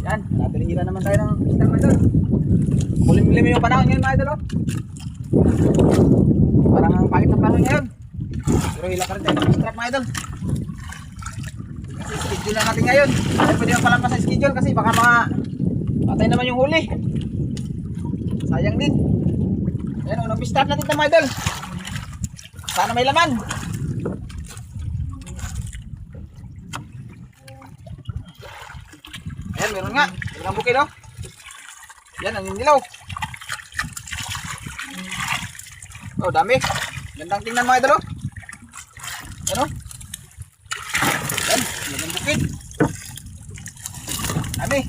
Yan, natulihira naman tayo ng isda mga idol. Kulim-kulim yung panahon ngayon mga idol oh. Parang ang pangit ng panahon ngayon. Pero hila pa rin tayo ng strap mga idol. Kasi schedule na natin ngayon. Ay, pwede yung palampas sa schedule kasi baka mga patay naman yung huli. Sayang din. Ayan, unang start natin ito mga idol. Sana may laman. Ayan, meron nga. Meron ang bukid oh. Yan, ang nilaw. Oh, dami. Gandang tingnan mga idol oh. Ayan oh. Yan, yan ang bukid. Dami.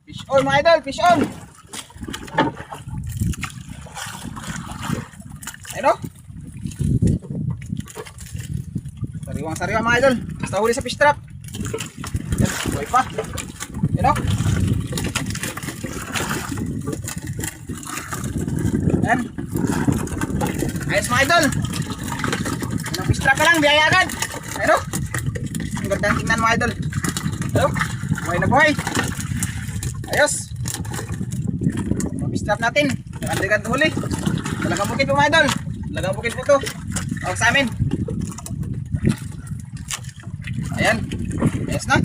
Fish on mga idol, fish on. Ayan o. Sariwang sariwa mga idol. Basta huli sa fish trap. Yan, buhay pa. Ayan o. Ayan. Ayos mga idol. Ang fish trap ka lang, biyaya agad. Ayan o. Ang gandang tingnan mga idol. Ayan o. Buhay na buhay. Ayos. Ang fish trap natin. Nagandagad huli. Talagang bukid po mga idol. Talagang bukid po ito. Tawag sa amin. Ayan. Ayos na.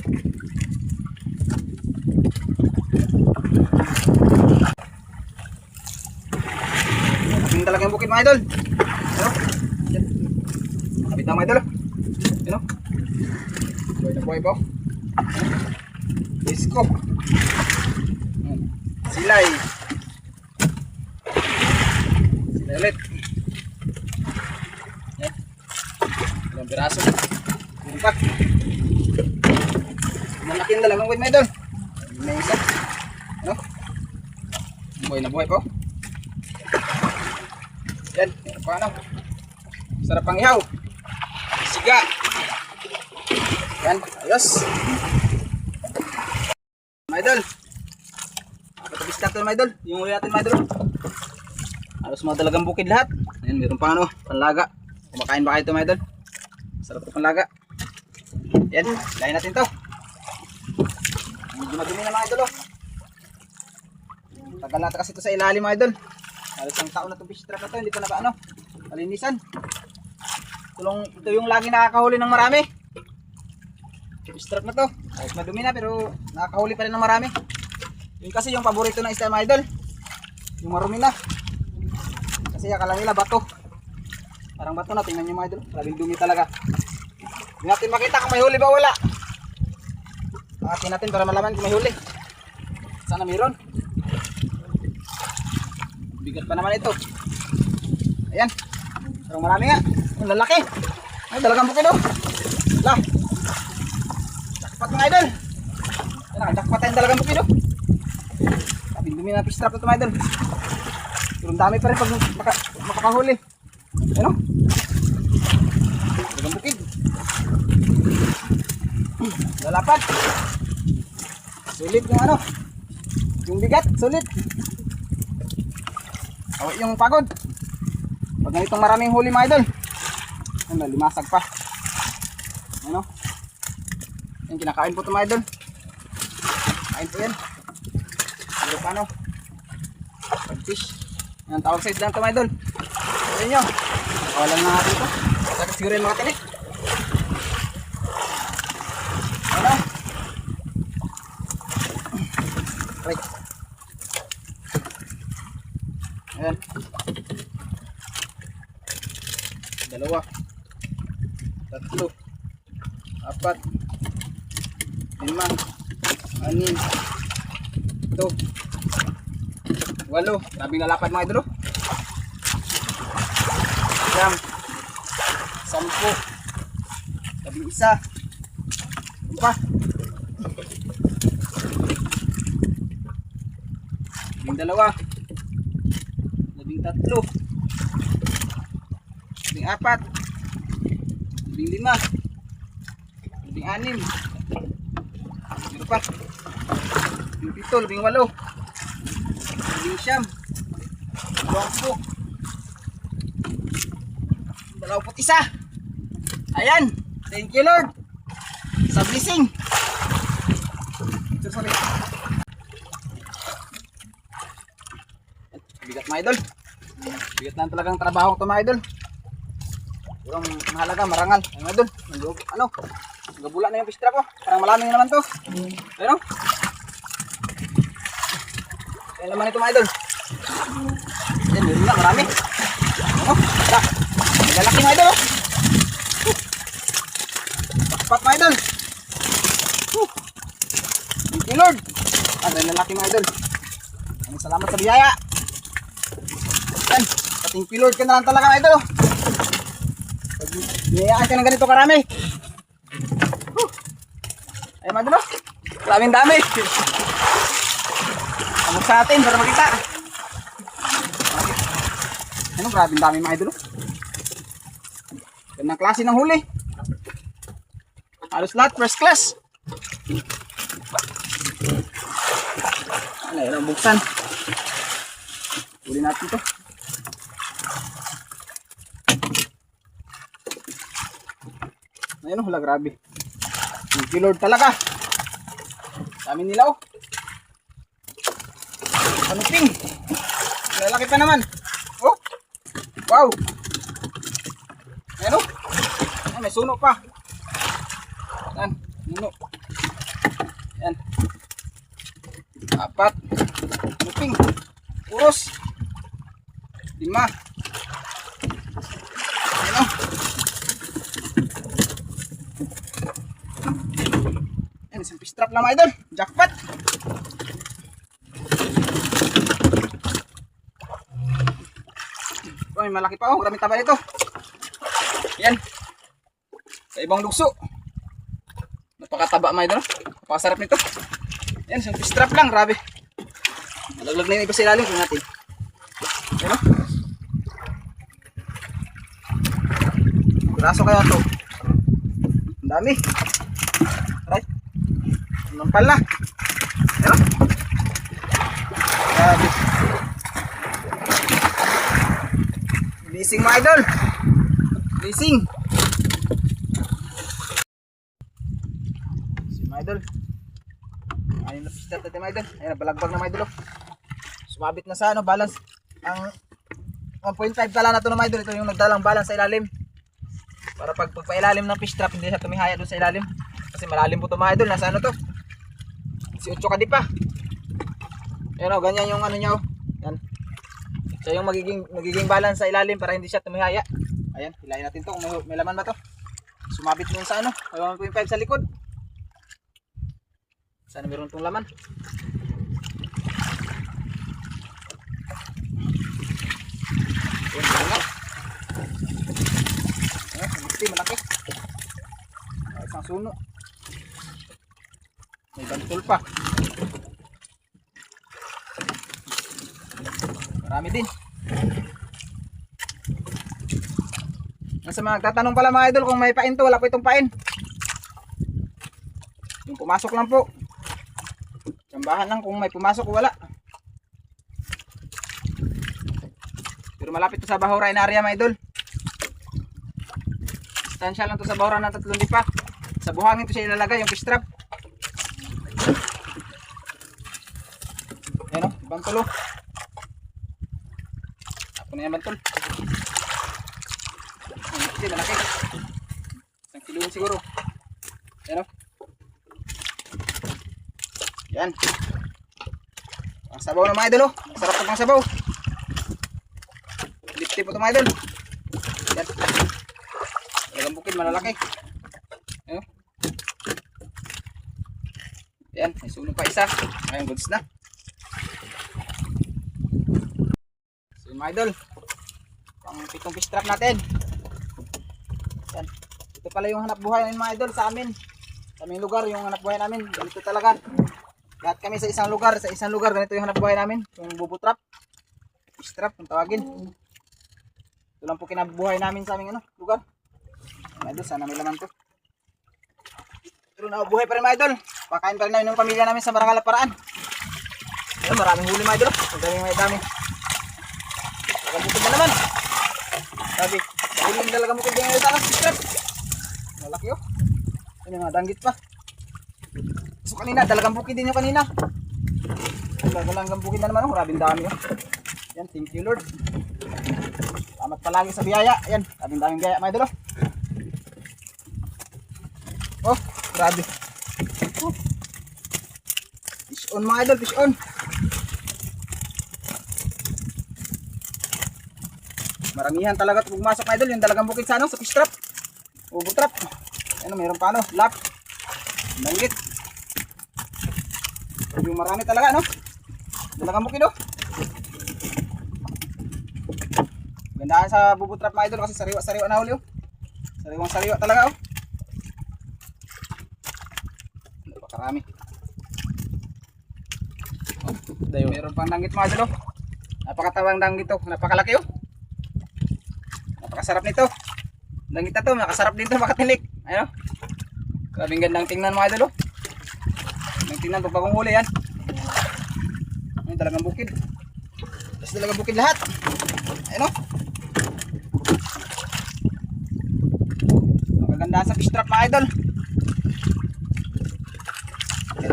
Nakapin talagang bukid mga idol. Ano? Ayan. Nakapit na mga idol. Ano? Buhay na buhay po. Disco. Silay. Ulit. Yan. Ilang piraso. Umpat. Malaki yung dalawang wait mga idol. May isa. Ano? Buhay na buhay po. Yan. Paano? Sarap pang ihaw. Siga. Yan. Ayos. Mga idol. Patabis na ito mga idol. Yung uli natin mga idol. Halos mga talagang bukid lahat. Ayan, meron pa ano, panlaga. Kumakain ba kayo ito mga idol? Sarap ito panlaga. Ayan, lain natin ito. Medyo madumi na mga idol oh. Tagal nata kasi ito sa ilalim mga idol. Halos ang taon na itong fish trap na ito, hindi pa naka ano, malinisan. Ito yung lagi nakakahuli ng marami. Fish trap na to. Kahit madumi na pero nakakahuli pa rin ng marami. Yun kasi yung paborito ng isda mga idol. Yung marumi na. Kasi akala nila bato. Parang bato na, tingnan nyo mga idol. Labing dumi talaga. Hindi natin makita kung may huli ba wala. Pakatin natin para malaman kung may huli. Sana mayroon. Bigat pa naman ito. Ayan. Parang marami nga. Ang lalaki. Ay, talagang bukid oh. Lah. Jakpat mga idol. Ayan, jakpat tayong talagang bukid oh. Labing dumi na fish trap ito mga idol. Pero dami pa rin pag makakahuli. Ano? Dagang bukid. Lalapat. Sulit yung ano. Yung bigat, sulit. Awi yung pagod. Pag ganitong maraming huli mga idol. Ano, limasag pa. Ano? Yung kinakain po ito mga idol. Kain po yan. Pero paano? Pag-fish. Yan, tawag sa isdang ito mga idol. Ayan nyo. Nakawalan na natin ito. Sakit siguro yung mga tinik. Ano? Right. Ayan. Dalawa. Tatlo. Apat. Lima. Anim. Ito. 8. Labing nalapad mga idol. 9. 10. 11. Pa. 12. 13. 14. 15. 16. Meron pa. 17. 18. 19. 21. Ayan. Thank you Lord sa blessing. sorry. Bigat mga idol. Bigat lang talagang trabaho ito mga idol. Pero mahalaga, marangal. Ay mga idol, ano? Gabula na yung fish trap oh. Parang malaming naman to. Ayun oh. Ayun naman ito mga idol. Yan, yun na, marami. Oh, wala. Lalaki mga idol oh. Pakpat mga idol. Thank you Lord. Ang lalaki mga idol. Salamat sa biyaya. Yan, thank you Lord ka na lang talaga mga idol oh. Biyayaan ka ng ganito karami. Ay mga idol oh. Maraming dami. Kamot sa atin para makita. Ano, grabing dami mga idol. Gandang klase ng huli. Halos lahat first class. Ano yun ang buksan. Huli natin ito. Ayun oh, grabe. Thank you Lord talaga. Dami nila oh. Panuping. Lalaki pa naman. Oh. Wow. Ayan oh. Ayan, may suno pa. Ayan. Nuno. Ayan. 4. Panuping. Puros. 5. Ayan oh. Ayan, isang fish trap lang mga idol. Jackpot. May malaki pa oh, maraming taba ito. Yan. Sa ibang lugso. Napakataba mga idol. Napakasarap nito. Yan, isang fish trap lang, grabe. Nalaglag na yung iba sa ilalim kung natin. Yan oh. Braso kaya to. Ang dami. Right. Nampal na. Yan oh. Grabe. Blessing mga idol. Blessing. Si mga idol. Ayun na fish trap natin mga idol. Ayun, balagbag na mga idol. Sumabit na sa ano, balance. Ang 1.5 tala na ito na mga idol. Ito yung nagdalang balance sa ilalim. Para pag pagpailalim ng fish trap, hindi siya tumihaya doon sa ilalim. Kasi malalim po ito mga idol. Nasa ano to? Si 8 ka di pa. Ayun o, ganyan yung ano niya o. Yan. Siya yung magiging balance sa ilalim para hindi siya tumihaya. Ayan, hilahin natin to kung may laman ba to. Sumabit mo sa ano, 1.5 sa likod. Sana meron tong laman. Ayan, nga. Ayan, malaki. Isang suno. May bantol pa. Marami din. Nasa mga tatanong pala mga idol kung may pain to, wala po itong pain. Yung pumasok lang po. Tsambahan lang kung may pumasok o wala. Pero malapit to sa Bahuray na area mga idol. Distansya lang to sa Bahuray ng 3 lipa. Sa buhangin to siya ilalagay yung fish trap. Ayan o, bantol o. Ako na yan bantol. Hindi, malaki. 1 kilo siguro. Ayan o. Yan. Ang sabaw ng mga idol o. Sarap ito pang sabaw. Lipti po ito mga idol. Yan. Talagang bukid, malalaki. Ayan o. Yan, may sulong pa isa. Ayun, goods na. So yun mga idol, pang 7 fish trap natin. Yan. Ito pala yung hanap buhay namin mga idol sa amin. Sa aming lugar, yung hanap buhay namin. Ganito talaga. Lahat kami sa isang lugar, ganito yung hanap buhay namin. Yung bubo trap, fish trap, kung tawagin. Ito lang po kinabuhay namin sa aming lugar. Mga idol, sana may laman to. Pero nabuhay pa rin mga idol. Pakain pa rin namin ng pamilya namin sa Marangal Paraan. Ayun, maraming huli mga idol. Ang daming may dami. Nagabutod na naman. Sabi, huli yung dalaga mo kaya yung takas fish trap. Malaki oh. Yun yung mga danggit pa. So kanina, dalagang bukid din yung kanina. Dalagang bukid na naman, oh. Grabing dami, oh. Yan, thank you Lord. Salamat palagi sa biyaya. Yan, daming biyaya mga idol, oh. Oh, grabe. Oh. Fish on mga idol, fish on. Maramihan talaga ito pumasok mga idol. Yung dalagang bukid sa ano, sa fish trap. Ubo trap. Ano, mayroon pa ano, lap. Langgit. Yung marami talaga, no? Dalagang bukid, oh. Gandaan sa bubutrap mga idol kasi sariwa-sariwa na huli, oh. Sariwang-sariwa talaga, oh. Napakarami. Oh, meron pang danggit mga idol, oh. Napakatawang danggit, oh. Napakalaki, oh. Napakasarap nito. Danggit na to, nakasarap din to makatilik. Ayun, oh. Grabing gandang tingnan mga idol, oh. Gandang tingnan pag bagong huli yan. Ayun, talagang bukid. Tapos talagang bukid lahat. Ayun, oh. Nakaganda sa fish trap mga idol.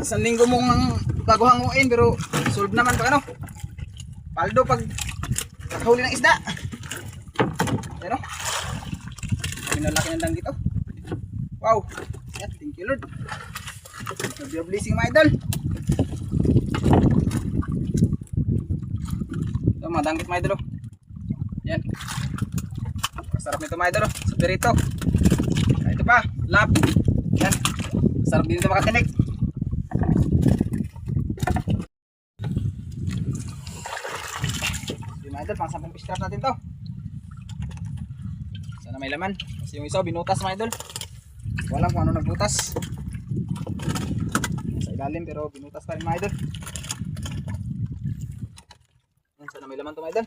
Isang linggo mong bago hanguin pero solve naman pag ano. Paldo pag nakahuli ng isda. Ayun, oh. Pinalaki ng danggit, oh. Wow. Yan, thank you Lord. Your blessing mga idol. Ito mga danggit mga idol, oh. Yan. Masarap nito mga idol, oh. Sa perito. Ito pa, lap. Yan. Masarap din ito makatinik. Yung mga idol, pang 10 fish trap natin to. Sana may laman. Kasi yung isa binutas mga idol. Walang kung ano nagbutas. Sa ilalim pero binutas pa rin mga idol. Yan, sana may laman to mga idol.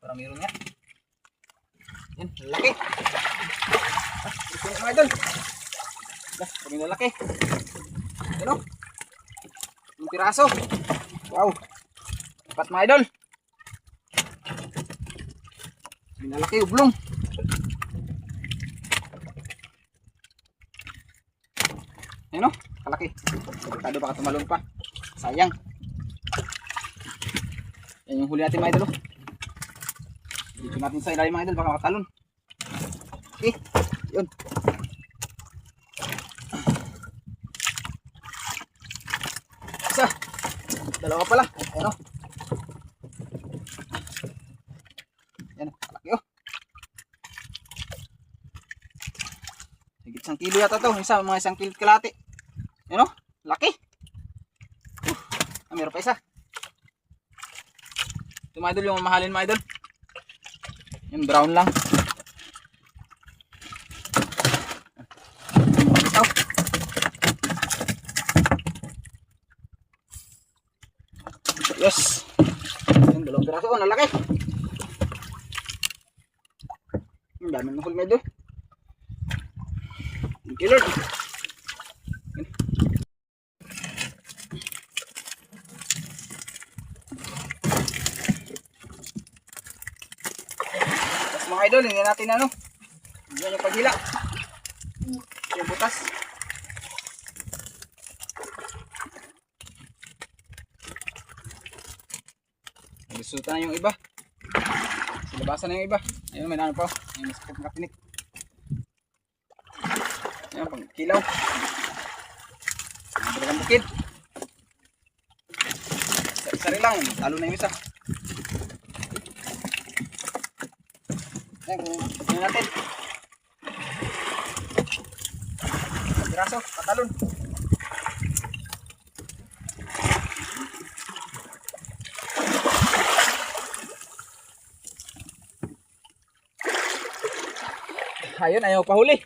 Parang meron nga. Yan, laki. Ito na mga idol. Kami na laki. Yan, oh. Yung piraso. Wow. Dapat mga idol. Pinalaki ublong. Ayun, oh, kalaki. Kado baka tumalon pa. Sayang. Yan yung huli natin mga idol, oh. Dito natin sa ilalim mga idol, baka makatalon. Okay, yun. Isa. Dalawa pala. Ayun, oh. Yan, kalaki, oh. Higit 1 kilo yata to. Isa, mga 1 kilo kalate. Yan, oh. Laki. Meron pa isa. Ito mga idol, yung mamahalin mga idol. Yan, brown lang. Ito. Yes. Yan, dalawang piraso. Oh, nalaki. Ang dami ng huli mga idol. Thank you Lord. Tapos mga idol, hindi natin ano. Yan yung paghila. Yung butas. Gusto na yung iba. Silabasan na yung iba. Ayun, may ano pa. Ayun, mas pagkatinik. Ayan, pang kilaw. Talagang bukid. Isa-isa lang. Talo na yung isa. Ayan, kung natin. Piraso, patalon. Ayun, ayaw pahuli.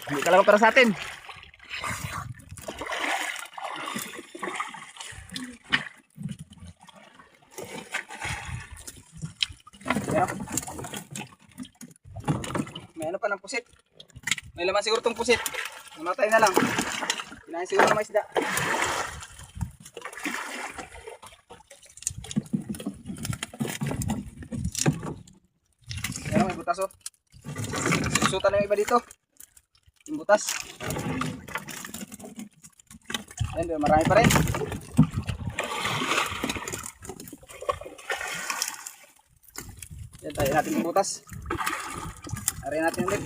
Hindi talaga para sa atin. Ayan. May ano pa ng pusit. May laman siguro tong pusit. Namatay na lang. Kinain siguro ng isda. Ayan, may butas, oh. Susutan na yung iba dito. Yung butas. Ayan, marami pa rin. Ayan, tayo natin yung butas. Aray natin ulit.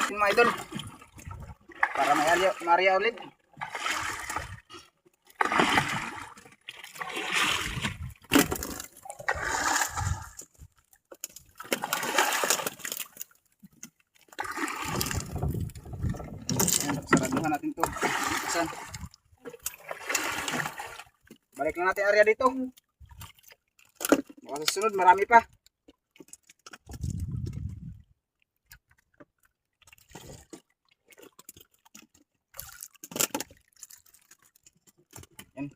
Ayan mga idol. Para may Maria ulit. Saraduhan natin to. Asan? Balik lang natin area dito. Baka sa sunod marami pa. Yan.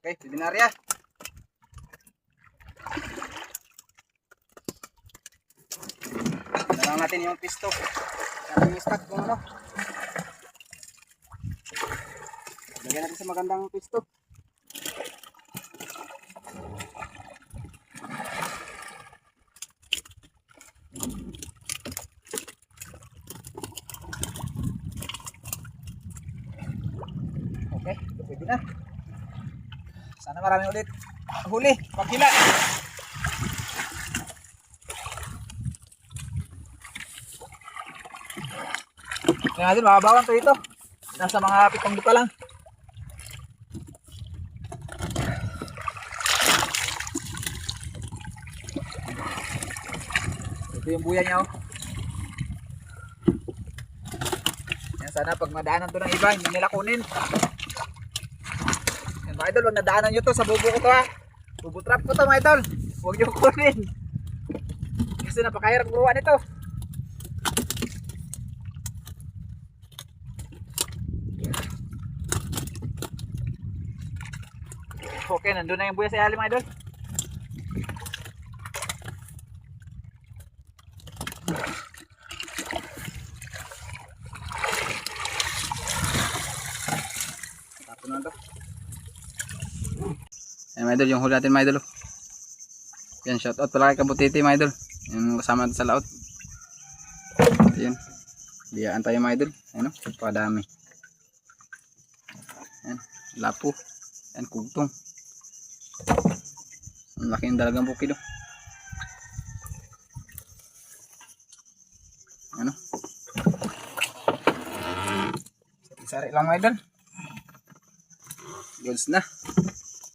Okay, pwede na area. Dalang natin yung pisto. Ating stock kung ano. Lagyan natin sa magandang pisto. Okay, pwede na. Sana marami ulit huli, pagkila. Kaya natin, mababawan to ito. Nasa mga 7 pa lang. Ito yung buya niya, oh. Yan, sana pag madaanan to ng iba, hindi nila kunin. Yan mga idol, huwag nadaanan nyo to sa bubo ko to, ha. Bubo trap ko to mga idol. Huwag nyo kunin. Kasi napakahirap buruan ito. Okay, nandun na yung buya sa ilalim mga idol. Tapos na ito. Ayan mga idol, yung huli natin mga idol. Yan, shoutout pala kay Kabutiti mga idol. Yung kasama natin sa laot. Ayan. Biyaan tayo mga idol. Ayan o, padami. Ayan, lapo. Ayan, kugtong. Ang laki ng dalagang bukid o. Ano? Sari lang mga idol. Goods na.